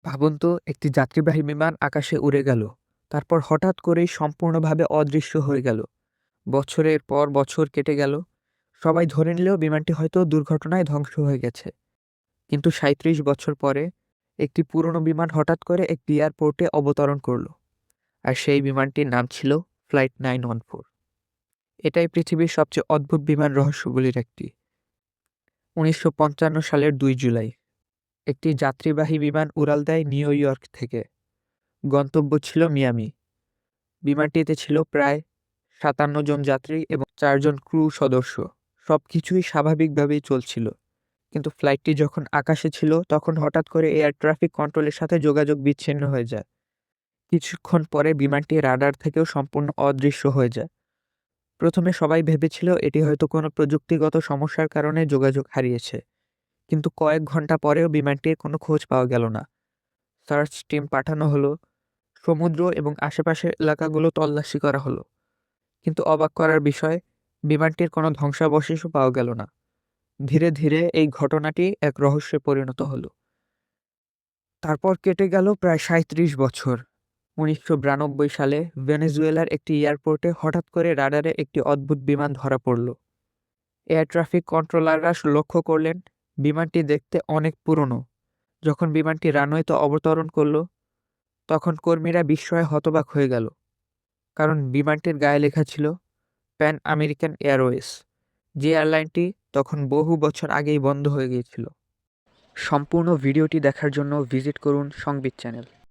ভাবুন তো, একটি যাত্রীবাহী বিমান আকাশে উড়ে গেল। তারপর হঠাৎ করেই সম্পূর্ণভাবে অদৃশ্য হয়ে গেল। বছরের পর বছর কেটে গেল। সবাই ধরে নিলেও বিমানটি হয়তো দুর্ঘটনায় ধ্বংস হয়ে গেছে। কিন্তু ৩৭ বছর পরে একটি পুরনো বিমান হঠাৎ করে একটি এয়ারপোর্টে অবতরণ করল। আর সেই বিমানটির নাম ছিল ফ্লাইট 914। এটাই পৃথিবীর সবচেয়ে অদ্ভুত বিমান রহস্যগুলির একটি। ১৯৫৫ সালের ২ জুলাই একটি যাত্রীবাহী বিমান উড়াল দেয় নিউ ইয়র্ক থেকে। গন্তব্য ছিল মিয়ামি। বিমানটিতে ছিল প্রায় ৫৭ জন যাত্রী এবং ৪ জন ক্রু সদস্য। সবকিছুই স্বাভাবিকভাবেই চলছিল। কিন্তু ফ্লাইটটি যখন আকাশে ছিল তখন হঠাৎ করে এয়ার ট্রাফিক কন্ট্রোলের সাথে যোগাযোগ বিচ্ছিন্ন হয়ে যায়। কিছুক্ষণ পরে বিমানটি রাডার থেকেও সম্পূর্ণ অদৃশ্য হয়ে যায়। প্রথমে সবাই ভেবেছিল এটি হয়তো কোনো প্রযুক্তিগত সমস্যার কারণে যোগাযোগ হারিয়েছে। কিন্তু কয়েক ঘন্টা পরেও বিমানটির কোনো খোঁজ পাওয়া গেল না। সার্চ টিম পাঠানো হলো। সমুদ্র এবং আশেপাশের এলাকাগুলো তল্লাশি করা হলো। কিন্তু অবাক করার বিষয়, বিমানটির কোনো ধ্বংসাবশেষও পাওয়া গেল না। ধীরে ধীরে এই ঘটনাটি এক রহস্যে পরিণত হলো। তারপর কেটে গেল প্রায় ৩৭ বছর। ১৯৯২ সালে ভেনেজুয়েলার একটি এয়ারপোর্টে হঠাৎ করে রাডারে একটি অদ্ভুত বিমান ধরা পড়ল। এয়ার ট্রাফিক কন্ট্রোলাররা লক্ষ্য করলেন বিমানটি দেখতে অনেক পুরনো। যখন বিমানটি রানওয়েতে অবতরণ করল, তখন কর্মীরা বিস্ময়ে হতবাক হয়ে গেল। কারণ বিমানটির গায়ে লেখা ছিল প্যান আমেরিকান এয়ারওয়েজ, যে এয়ারলাইনটি তখন বহু বছর আগেই বন্ধ হয়ে গিয়েছিল। সম্পূর্ণ ভিডিওটি দেখার জন্য ভিজিট করুন সংবিদ চ্যানেল।